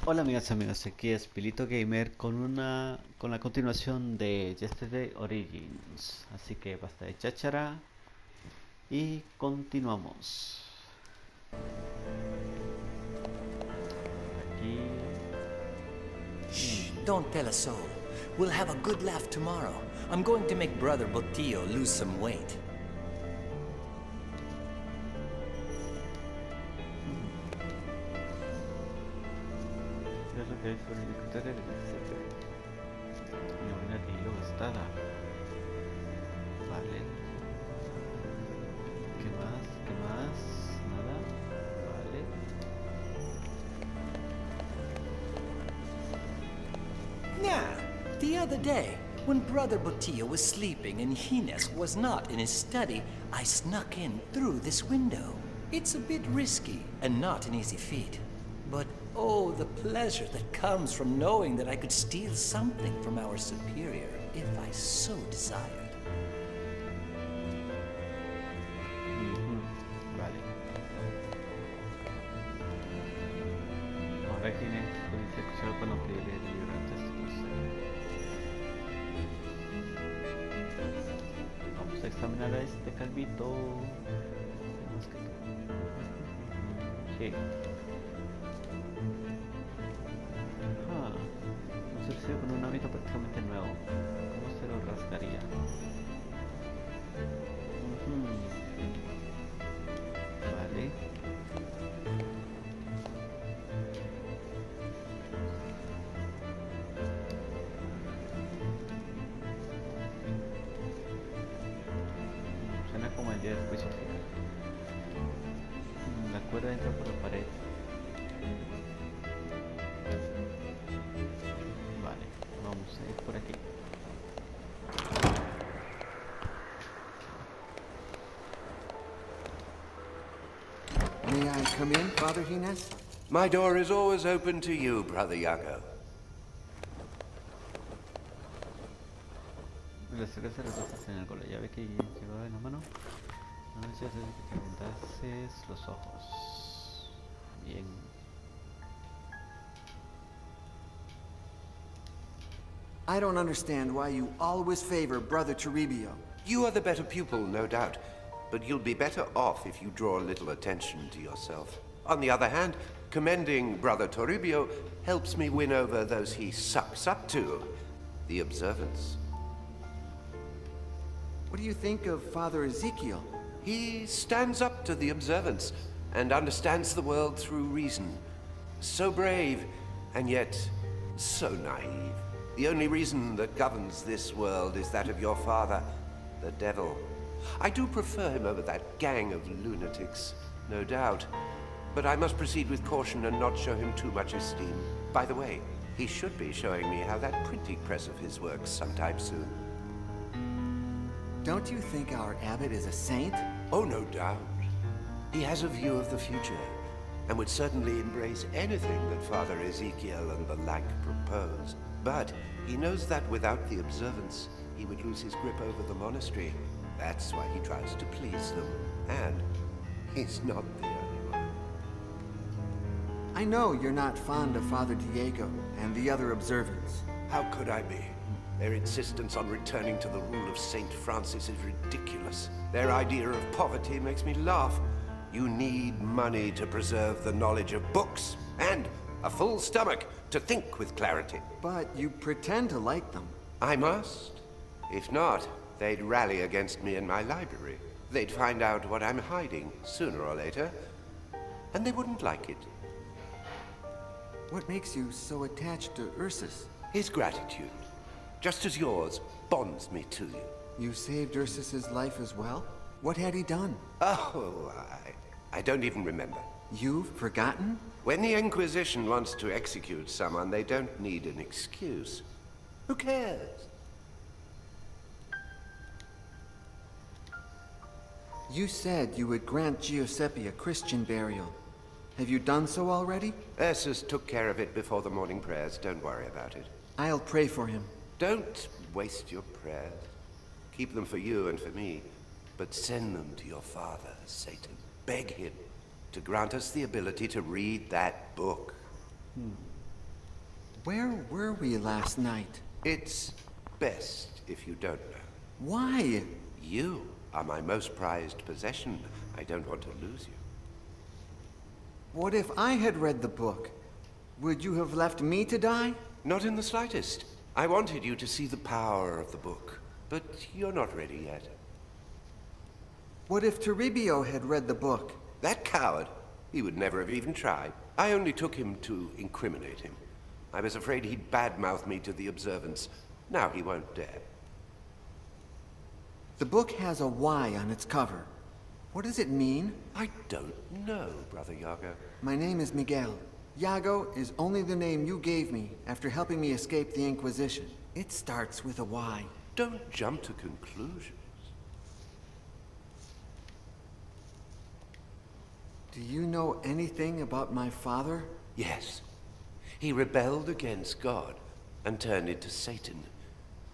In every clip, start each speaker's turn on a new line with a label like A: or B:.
A: Hola amigas y amigos, aquí es Pilito Gamer con la continuación de Yesterday Origins. Así que basta de cháchara y continuamos. Aquí.
B: Shh, don't tell a soul. We'll have a good laugh tomorrow. I'm going to make Brother Botillo lose some weight.
A: ¿Qué es lo que hay sobre el escritorio del jefe? Mi buena de hilo gastada. Vale. ¿Qué más? ¿Qué más? Nada. Vale.
B: Now, the other day, when Brother Botillo was sleeping and Hines was not in his study, I snuck in through this window. It's a bit risky and not an easy feat. But oh, the pleasure that comes from knowing that I could steal something from our superior if I so desired.
A: Vale. Ahora tiene jurisdicción para no pedirle librantes. Vamos a examinar a este calvito. Sí. Un surcido con un hábito prácticamente nuevo. ¿Cómo se lo rasgaría? Vale. Suena como el día del juicio final. La cuerda entra por la pared. Vale, vamos a ir por aquí.
C: May I come in, Father Hines?
D: My door is always open to you, Brother Yago.
A: La cerveza reposas en algo, la llave que llevaba en la mano. No necesitas que te vendases los ojos. Bien.
C: I don't understand why you always favor Brother Toribio.
D: You are the better pupil, no doubt, but you'll be better off if you draw a little attention to yourself. On the other hand, commending Brother Toribio helps me win over those he sucks up to, the observance.
C: What do you think of Father Ezekiel?
D: He stands up to the observance and understands the world through reason. So brave, and yet so naive. The only reason that governs this world is that of your father, the devil. I do prefer him over that gang of lunatics, no doubt. But I must proceed with caution and not show him too much esteem. By the way, he should be showing me how that printing press of his works sometime soon.
C: Don't you think our abbot is a saint?
D: Oh, no doubt. He has a view of the future, and would certainly embrace anything that Father Ezekiel and the like propose. But he knows that without the observance, he would lose his grip over the monastery. That's why he tries to please them. And he's not the only one.
C: I know you're not fond of Father Diego and the other observants.
D: How could I be? Their insistence on returning to the rule of Saint Francis is ridiculous. Their idea of poverty makes me laugh. You need money to preserve the knowledge of books, and a full stomach to think with clarity.
C: But you pretend to like them.
D: I must. If not, they'd rally against me in my library. They'd find out what I'm hiding, sooner or later, and they wouldn't like it.
C: What makes you so attached to Ursus?
D: His gratitude, just as yours, bonds me to you.
C: You saved Ursus's life as well? What had he done?
D: Oh, I don't even remember.
C: You've forgotten?
D: When the Inquisition wants to execute someone, they don't need an excuse. Who cares?
C: You said you would grant Giuseppe a Christian burial. Have you done so already?
D: Ursus took care of it before the morning prayers. Don't worry about it.
C: I'll pray for him.
D: Don't waste your prayers. Keep them for you and for me, but send them to your father, Satan. Beg him to grant us the ability to read that book.
C: Where were we last night?
D: It's best if you don't know.
C: Why?
D: You are my most prized possession. I don't want to lose you.
C: What if I had read the book? Would you have left me to die?
D: Not in the slightest. I wanted you to see the power of the book, but you're not ready yet.
C: What if Toribio had read the book?
D: That coward! He would never have even tried. I only took him to incriminate him. I was afraid he'd badmouth me to the observance. Now he won't dare.
C: The book has a Y on its cover. What does it mean?
D: I don't know, Brother Yago.
C: My name is Miguel. Yago is only the name you gave me after helping me escape the Inquisition. It starts with a Y.
D: Don't jump to conclusions.
C: Do you know anything about my father?
D: Yes. He rebelled against God and turned into Satan.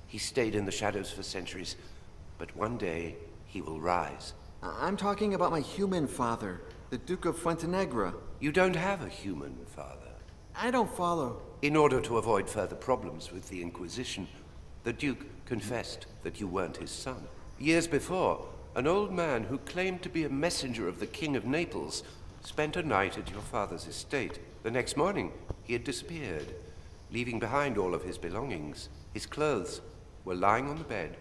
D: He stayed in the shadows for centuries, but one day he will rise.
C: I'm talking about my human father, the Duke of Fuentenegra.
D: You don't have a human father.
C: I don't follow.
D: In order to avoid further problems with the Inquisition, the Duke confessed that you weren't his son. Years before, an old man who claimed to be a messenger of the King of Naples spent a night at your father's estate. The next morning, he had disappeared, leaving behind all of his belongings. His clothes were lying on the bed,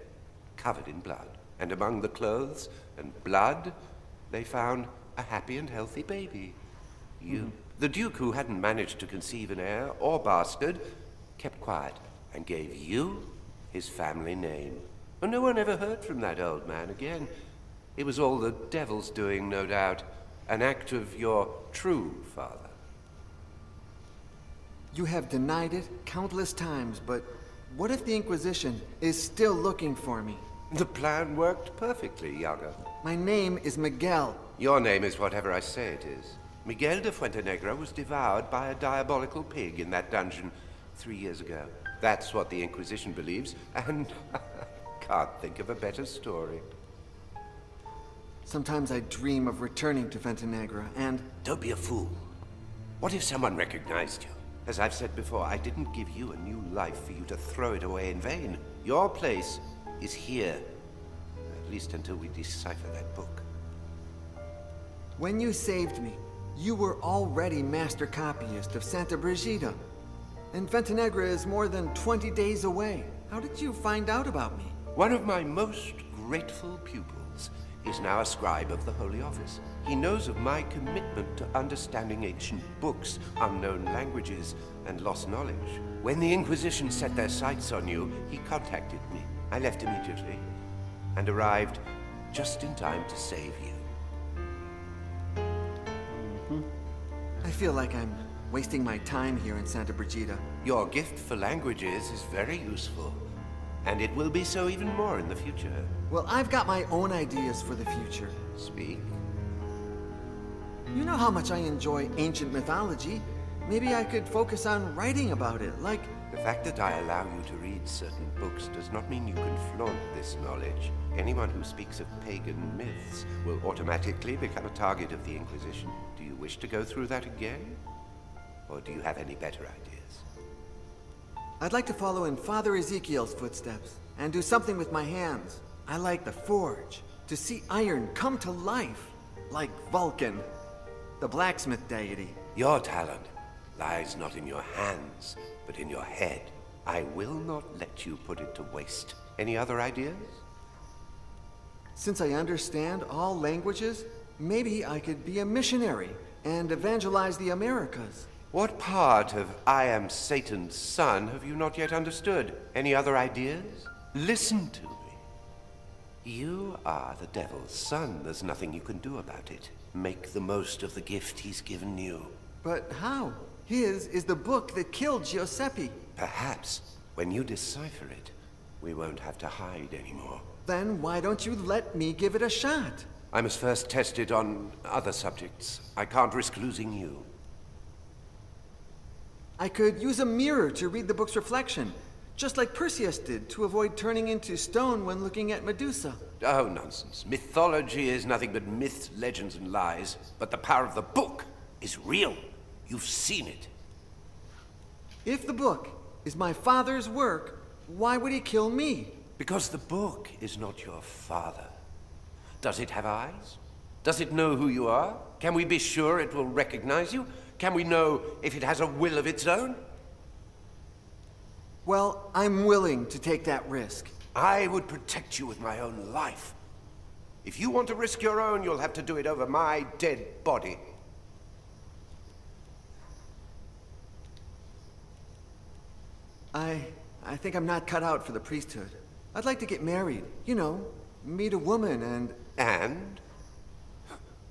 D: covered in blood. And among the clothes and blood, they found a happy and healthy baby. You. The Duke, who hadn't managed to conceive an heir or bastard, kept quiet and gave you his family name. And no one ever heard from that old man again. It was all the devil's doing, no doubt. An act of your true father.
C: You have denied it countless times, but what if the Inquisition is still looking for me?
D: The plan worked perfectly, Yago.
C: My name is Miguel.
D: Your name is whatever I say it is. Miguel de Fuentenegra was devoured by a diabolical pig in that dungeon 3 years ago. That's what the Inquisition believes, and can't think of a better story.
C: Sometimes I dream of returning to Fuentenegra, and...
D: Don't be a fool. What if someone recognized you? As I've said before, I didn't give you a new life for you to throw it away in vain. Your place is here, at least until we decipher that book.
C: When you saved me, you were already master copyist of Santa Brigida. And Fuentenegra is more than 20 days away. How did you find out about me?
D: One of my most grateful pupils is now a scribe of the Holy Office. He knows of my commitment to understanding ancient books, unknown languages, and lost knowledge. When the Inquisition set their sights on you, he contacted me. I left immediately and arrived just in time to save you.
C: I feel like I'm wasting my time here in Santa Brigida.
D: Your gift for languages is very useful, and it will be so even more in the future.
C: Well, I've got my own ideas for the future.
D: Speak.
C: You know how much I enjoy ancient mythology. Maybe I could focus on writing about it, like...
D: The fact that I allow you to read certain books does not mean you can flaunt this knowledge. Anyone who speaks of pagan myths will automatically become a target of the Inquisition. Do you wish to go through that again? Or do you have any better ideas?
C: I'd like to follow in Father Ezekiel's footsteps and do something with my hands. I like the forge, to see iron come to life, like Vulcan, the blacksmith deity.
D: Your talent lies not in your hands, but in your head. I will not let you put it to waste. Any other ideas?
C: Since I understand all languages, maybe I could be a missionary and evangelize the Americas.
D: What part of I am Satan's son have you not yet understood? Any other ideas? Listen to me. You are the devil's son. There's nothing you can do about it. Make the most of the gift he's given you.
C: But how? His is the book that killed Giuseppe.
D: Perhaps, when you decipher it, we won't have to hide anymore.
C: Then why don't you let me give it a shot?
D: I must first test it on other subjects. I can't risk losing you.
C: I could use a mirror to read the book's reflection, just like Perseus did to avoid turning into stone when looking at Medusa.
D: Oh, nonsense. Mythology is nothing but myths, legends, and lies. But the power of the book is real. You've seen it.
C: If the book is my father's work, why would he kill me?
D: Because the book is not your father. Does it have eyes? Does it know who you are? Can we be sure it will recognize you? Can we know if it has a will of its own?
C: Well, I'm willing to take that risk.
D: I would protect you with my own life. If you want to risk your own, you'll have to do it over my dead body.
C: I think I'm not cut out for the priesthood. I'd like to get married, you know, meet a woman and...
D: And?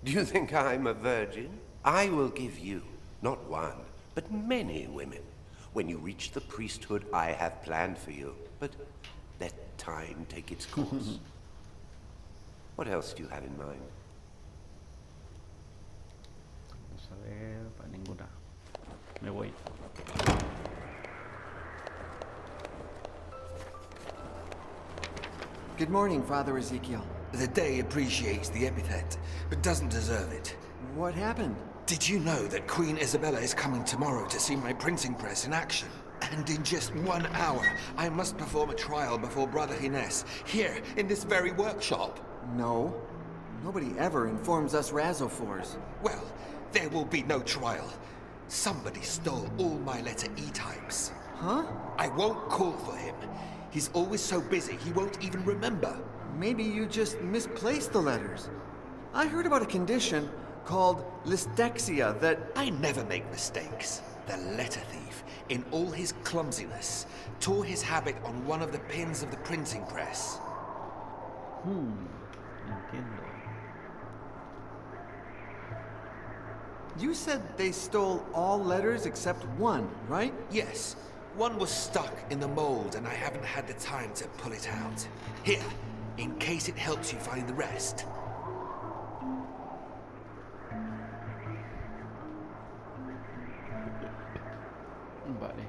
D: Do you think I'm a virgin? I will give you, not one, but many women. When you reach the priesthood I have planned for you. But let time take its course. What else do you have in mind?
A: Vamos a ver, para ninguna. Me voy.
C: Good morning, Father Ezekiel.
E: The day appreciates the epithet, but doesn't deserve it.
C: What happened?
E: Did you know that Queen Isabella is coming tomorrow to see my printing press in action? And in just 1 hour, I must perform a trial before Brother Ines, here, in this very workshop.
C: No. Nobody ever informs us Razophors.
E: Well, there will be no trial. Somebody stole all my letter E types.
C: Huh?
E: I won't call for him. He's always so busy, he won't even remember.
C: Maybe you just misplaced the letters. I heard about a condition called lystexia that...
E: I never make mistakes. The letter thief, in all his clumsiness, tore his habit on one of the pins of the printing press.
A: Entiendo.
C: You said they stole all letters except one, right?
E: Yes, one was stuck in the mold and I haven't had the time to pull it out. Here, in case it helps you find the rest.
A: Vale.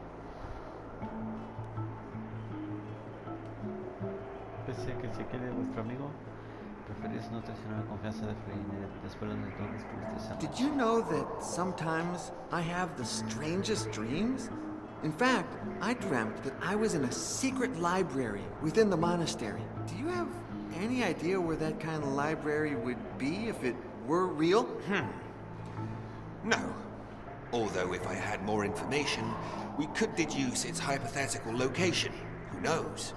A: Pese a que se quede vuestro amigo, preferís no traicionar la confianza de Freiner después de los dones que ustedes
C: Did you know that sometimes I have the strangest dreams? In fact, I dreamt that I was in a secret library within the monastery. Do you have any idea where that kind of library would be if it were real?
E: No. Although if I had more information, we could deduce its hypothetical location. Who knows?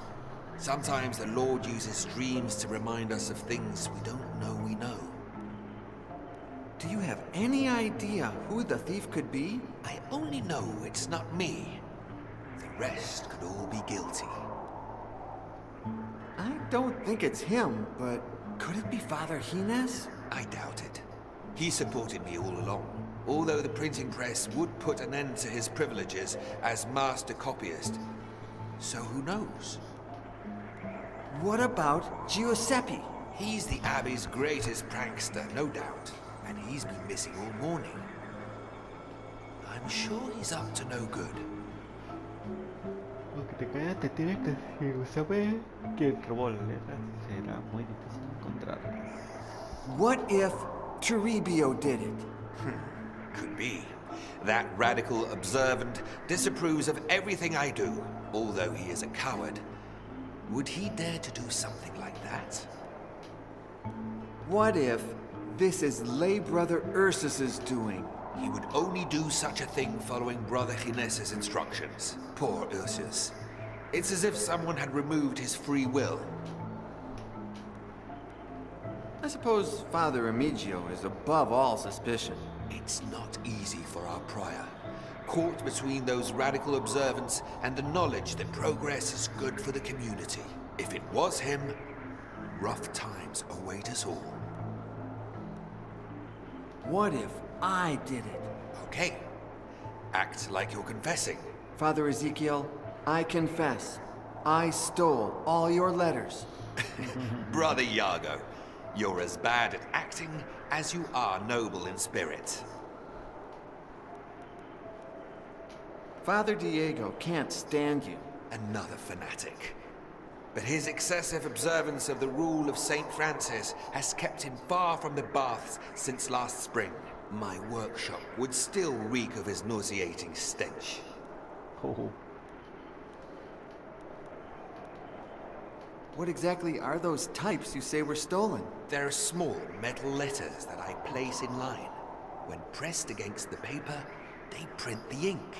E: Sometimes the Lord uses dreams to remind us of things we don't know we know.
C: Do you have any idea who the thief could be?
E: I only know it's not me. The rest could all be guilty.
C: I don't think it's him, but could it be Father Ines?
E: I doubt it. He supported me all along, although the printing press would put an end to his privileges as master copyist. So who knows?
C: What about Giuseppe?
E: He's the Abbey's greatest prankster, no doubt. And he's been missing all morning. I'm sure he's up to no good.
A: Aunque te caigas, te tienes que saber quién robó la letra. Será muy difícil encontrar.
C: What if Toribio did it?
E: Could be. That radical observant disapproves of everything I do, although he is a coward. Would he dare to do something like that?
C: What if this is lay brother Ursus's doing?
E: He would only do such a thing following Brother Ines's instructions. Poor Ursus. It's as if someone had removed his free will.
C: I suppose Father Remigio is above all suspicion.
E: It's not easy for our prior, caught between those radical observants and the knowledge that progress is good for the community. If it was him, rough times await us all.
C: What if I did it?
E: Okay. Act like you're confessing.
C: Father Ezekiel, I confess. I stole all your letters.
E: Brother Iago, you're as bad at acting as you are noble in spirit.
C: Father Diego can't stand you.
E: Another fanatic. But his excessive observance of the rule of St. Francis has kept him far from the baths since last spring. My workshop would still reek of his nauseating stench.
A: Oh,
C: What exactly are those types you say were stolen?
E: They're small metal letters that I place in line. When pressed against the paper, they print the ink.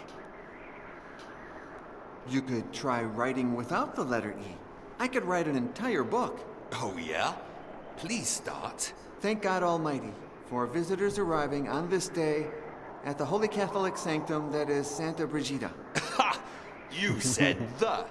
C: You could try writing without the letter E. I could write an entire book.
E: Oh, yeah? Please start.
C: Thank God Almighty for visitors arriving on this day at the Holy Catholic Sanctum that is Santa Brigida.
E: Ha! You said the.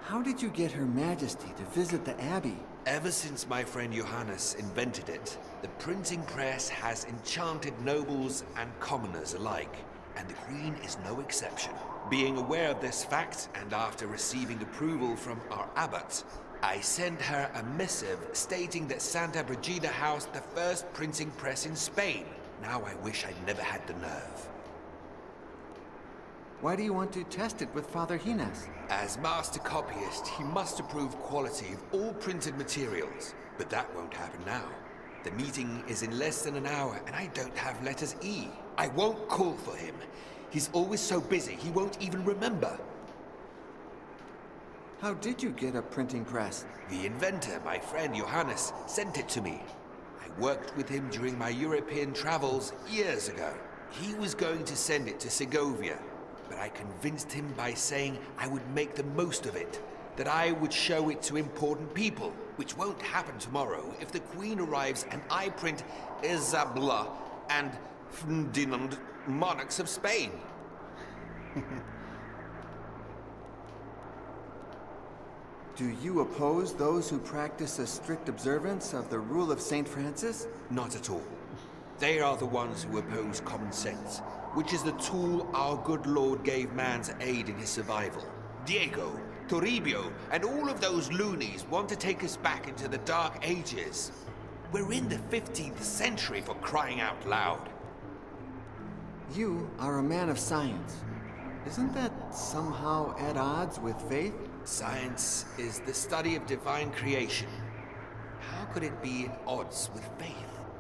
C: How did you get Her Majesty to visit the Abbey?
E: Ever since my friend Johannes invented it, the printing press has enchanted nobles and commoners alike, and the Queen is no exception. Being aware of this fact, and after receiving approval from our abbot, I sent her a missive stating that Santa Brigida housed the first printing press in Spain. Now I wish I'd never had the nerve.
C: Why do you want to test it with Father Hines?
E: As master copyist, he must approve quality of all printed materials. But that won't happen now. The meeting is in less than an hour, and I don't have letters E. I won't call for him. He's always so busy, he won't even remember.
C: How did you get a printing press?
E: The inventor, my friend Johannes, sent it to me. I worked with him during my European travels years ago. He was going to send it to Segovia, but I convinced him by saying I would make the most of it, that I would show it to important people, which won't happen tomorrow if the Queen arrives and I print Isabella and Ferdinand, monarchs of Spain.
C: Do you oppose those who practice a strict observance of the rule of St. Francis?
E: Not at all. They are the ones who oppose common sense, which is the tool our good Lord gave man to aid in his survival. Diego, Toribio, and all of those loonies want to take us back into the Dark Ages. We're in the 15th century, for crying out loud.
C: You are a man of science. Isn't that somehow at odds with faith?
E: Science is the study of divine creation. How could it be at odds with faith?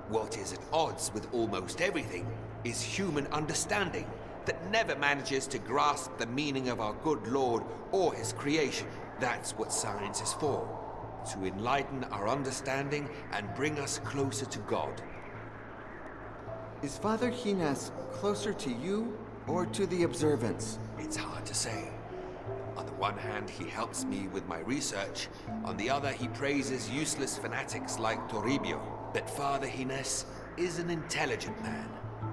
E: What is at odds with almost everything is human understanding that never manages to grasp the meaning of our good Lord or his creation. That's what science is for, to enlighten our understanding and bring us closer to God.
C: Is Father Hines closer to you or to the observance?
E: It's hard to say. On the one hand, he helps me with my research. On the other, he praises useless fanatics like Toribio. But Father Hines is an intelligent man.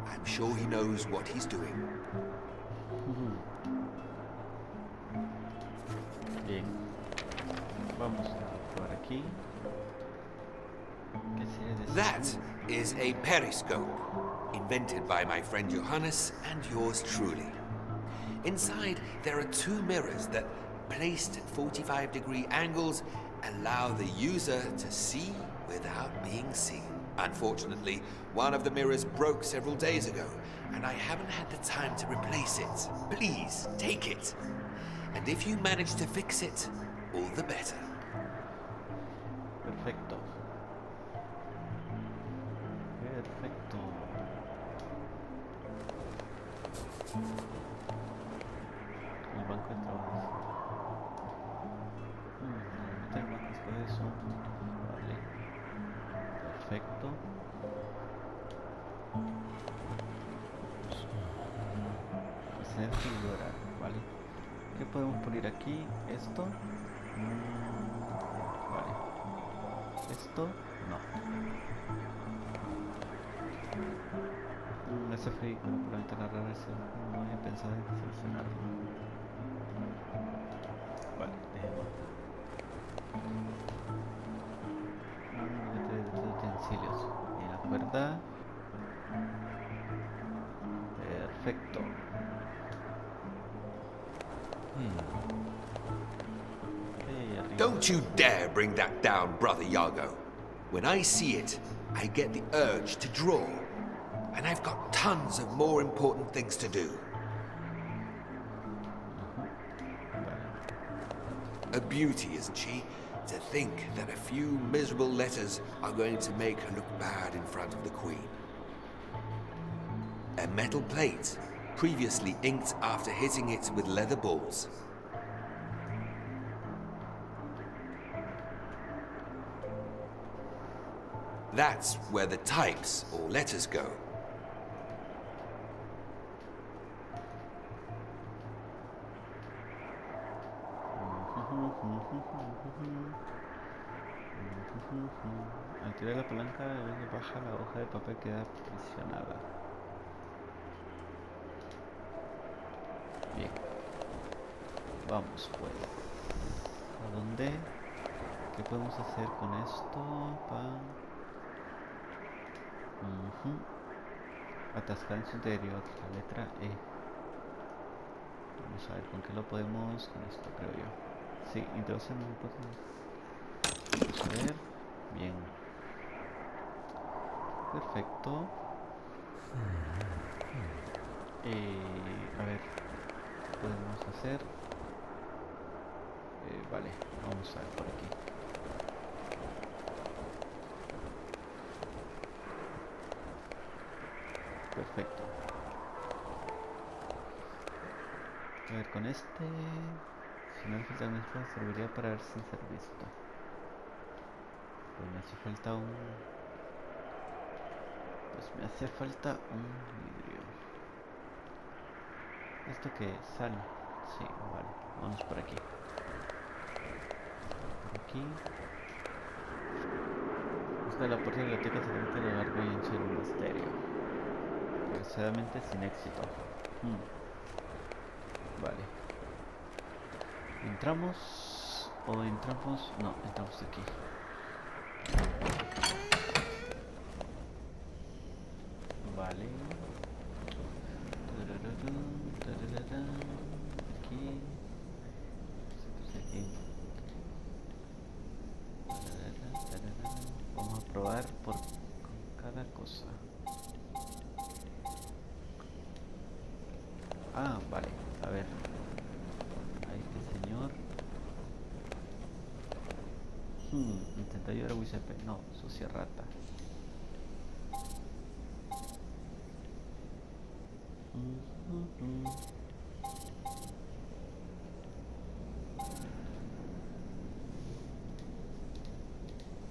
E: I'm sure he knows what he's doing.
A: bien. Vamos por aquí. ¿Qué sería de
E: That is a periscope, invented by my friend Johannes and yours truly. Inside, there are two mirrors that, placed at 45-degree angles, allow the user to see without being seen. Unfortunately, one of the mirrors broke several days ago, and I haven't had the time to replace it. Please, take it. And if you manage to fix it, all the better.
A: Perfecto. Perfecto. El banco de trabajo. Meter más después de eso. Vale. Perfecto. Hacer figurar. Vale. ¿Qué podemos poner aquí? Esto. Vale. Esto. No. Ese vehículo por la ventana reversa. No había pensado en solucionarlo. Vale, dejemos. De utensilios. Y la cuerda. Perfecto. Ahí arriba.
E: Don't you dare bring that down, Brother Yago. When I see it, I get the urge to draw. And I've got tons of more important things to do. A beauty, isn't she? To think that a few miserable letters are going to make her look bad in front of the Queen. A metal plate. previously inked after hitting it with leather balls. That's where the types or letters go.
A: Al tirar la palanca de baja, la hoja de papel queda presionada. Bien. Vamos pues. ¿A dónde? ¿Qué podemos hacer con esto? Atascar en su interior la letra E. Vamos a ver con qué lo podemos. Con esto creo yo. Sí, introducir un botón. Vamos a ver. Bien. Perfecto. A ver. ¿Qué podemos hacer? Vale, vamos a ver por aquí. Perfecto. A ver, con este... Si no me falta mismo, serviría para ver sin ser visto. Pues me hace falta un... vidrio. ¿Esto qué es? Sal. Sí, vale. Vamos por aquí. Por aquí. Busca la puerta de la biblioteca secreta a lo largo y ancho del monasterio. Desgraciadamente sin éxito. Vale. ¿Entramos? ¿O entramos? No, entramos aquí. Vale. Aquí. Aquí. Vamos a probar con cada cosa. Ah, vale. A ver. A este señor. Intenta ayudar a Giuseppe. No, sucia rata.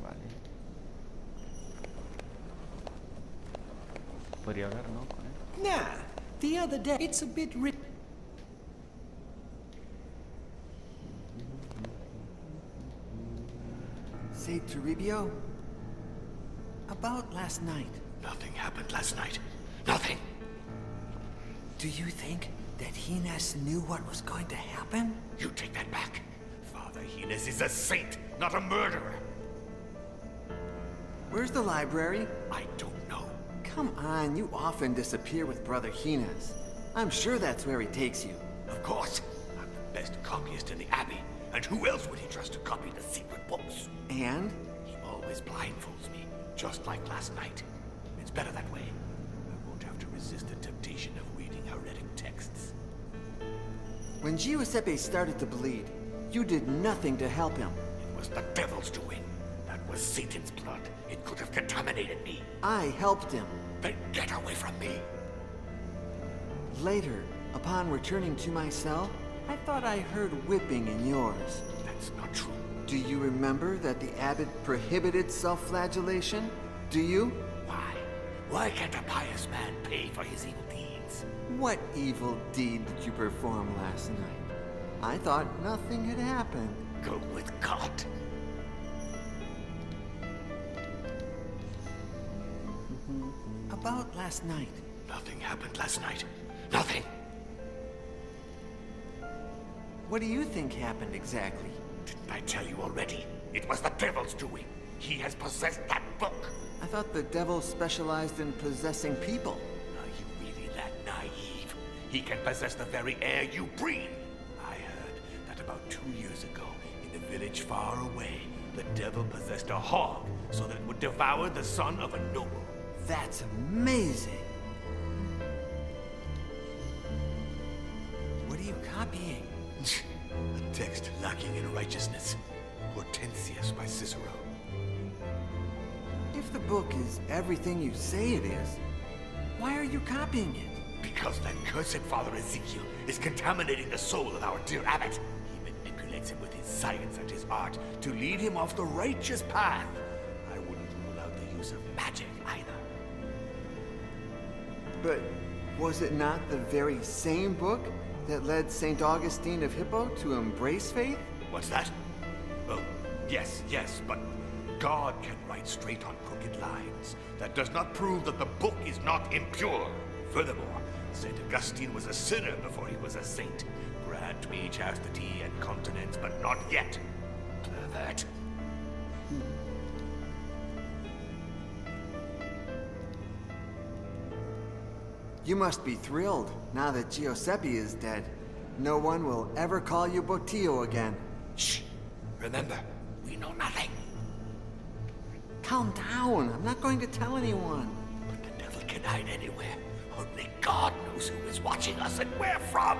A: Vale. Podría hablar, ¿no? Con él.
B: Nah, the other day, it's a bit
C: Say, Toribio, about last night,
F: Nothing happened last night. Nothing.
C: do you think that Hines knew what was going to happen?
F: You take that back. Father Hines is a saint, not a murderer.
C: Where's the library?
F: I don't know.
C: Come on, you often disappear with Brother Hines. I'm sure that's where he takes you.
F: Of course. I'm the best copyist in the Abbey. And who else would he trust to copy the secret books?
C: And?
F: He always blindfolds me, just like last night. It's better that way. I won't have to resist the temptation of reading heretic texts.
C: When Giuseppe started to bleed, you did nothing to help him.
F: It was the devil's doing. That was Satan's blood. It could have contaminated me.
C: I helped him.
F: Then get away from me.
C: Later, upon returning to my cell, I thought I heard whipping in yours.
F: That's not true.
C: Do you remember that the abbot prohibited self-flagellation? Do you?
F: Why? Why can't a pious man pay for his evil deeds?
C: What evil deed did you perform last night? I thought nothing had happened.
F: Go with God.
C: About last night.
F: Nothing happened last night. Nothing.
C: What do you think happened exactly?
F: Didn't I tell you already? It was the devil's doing. He has possessed that book.
C: I thought the devil specialized in possessing people.
F: Are you really that naive? He can possess the very air you breathe. I heard that about 2 years ago, in a village far away, the devil possessed a hog so that it would devour the son of a noble.
C: That's amazing. What are you copying?
F: A text lacking in righteousness. Hortensius by Cicero.
C: If the book is everything you say it is, why are you copying it?
F: Because that cursed Father Ezekiel is contaminating the soul of our dear abbot. He manipulates him with his science and his art to lead him off the righteous path. I wouldn't rule out the use of magic either.
C: But was it not the very same book that led St. Augustine of Hippo to embrace faith?
F: What's that? Oh, yes, but God can write straight on crooked lines. That does not prove that the book is not impure. Furthermore, St. Augustine was a sinner before he was a saint. Grant me chastity and continence, but not yet. Pervert.
C: You must be thrilled now that Giuseppe is dead. No one will ever call you Botillo again.
F: Shh! Remember, we know nothing.
C: Calm down. I'm not going to tell anyone.
F: But the devil can hide anywhere. Only God knows who is watching us and where from.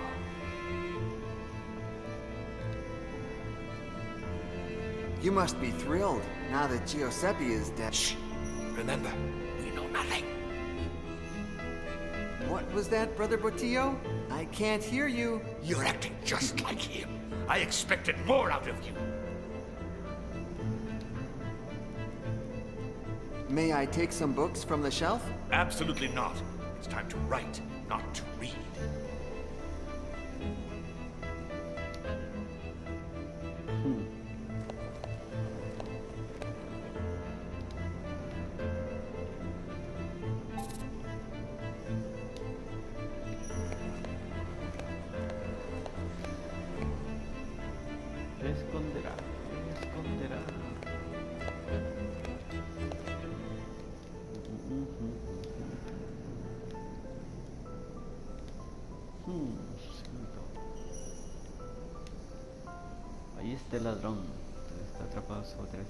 C: You must be thrilled now that Giuseppe is dead.
F: Shh! Remember, we know nothing.
C: What was that, Brother Botillo? I can't hear you.
F: You're acting just like him. I expected more out of you.
C: May I take some books from the shelf?
F: Absolutely not. It's time to write, not to read.
A: Esconderá, esconderá. Ahí está el ladrón. Está atrapado su otra vez.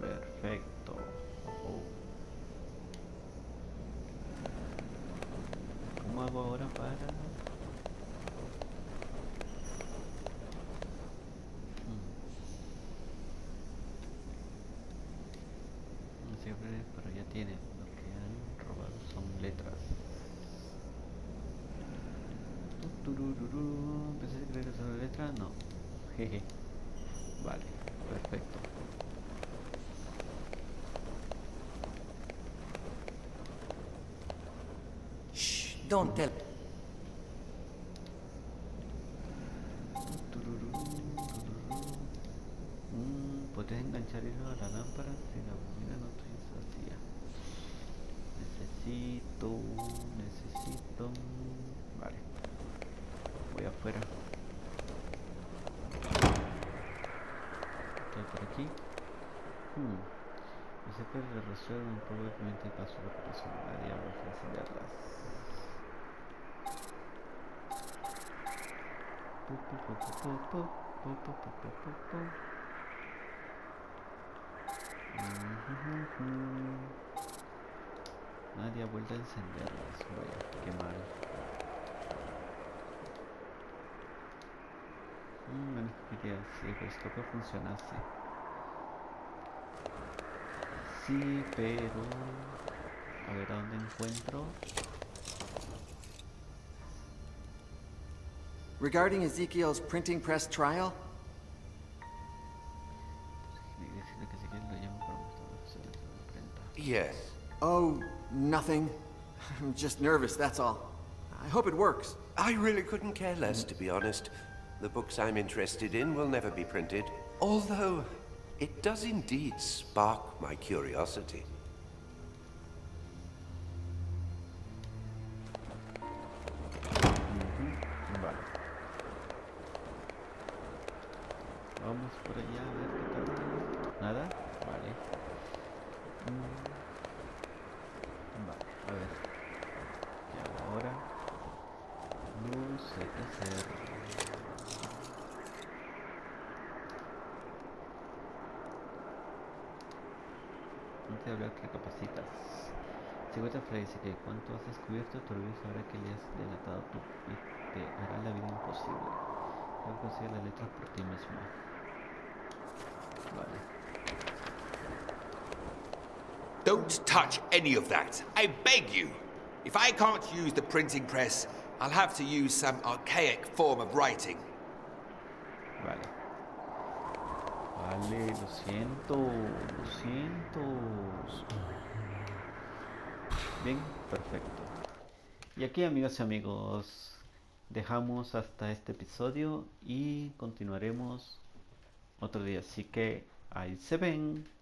A: Perfecto. Oh. ¿Cómo hago ahora para...? Pero ya tiene, lo que han robado son letras. ¿Pensé que creer que son letras? No. Jeje. Vale, perfecto.
B: Shh, don't tell.
A: Puedes enganchar hilo a la lámpara si la bobina no te vacía. Necesito. Vale. Voy afuera. Estoy por aquí. Dice que le resuelven probablemente paso la operación. Nadie va a encenderlas. Nadie ha vuelto a encenderlas. Vaya, qué mal. Bueno, quería decir que esto que funcionase. Sí, pero... A ver, ¿a dónde encuentro?
C: Regarding Ezekiel's printing press trial?
D: Yes.
C: Oh, nothing. I'm just nervous, that's all. I hope it works.
D: I really couldn't care less, to be honest. The books I'm interested in will never be printed. Although, it does indeed spark my curiosity.
A: Vale. Vamos por allá a ver qué tal. ¿Nada? Vale. Vale, a ver. ¿Qué hago ahora? No sé qué hacer. Antes de hablar, que recapacitas. Si vuelta Frey dice que cuanto has descubierto, tu orgullo sabrá que le has delatado tú y te hará la vida imposible. Debes conseguir las letras por ti mismo. Vale.
E: Don't touch any of that. I beg you. If I can't use the printing press, I'll have to use some archaic form of writing.
A: Vale. Vale, lo siento, lo siento. Bien, perfecto. Y aquí, amigas y amigos, dejamos hasta este episodio y continuaremos otro día. Así que ahí se ven.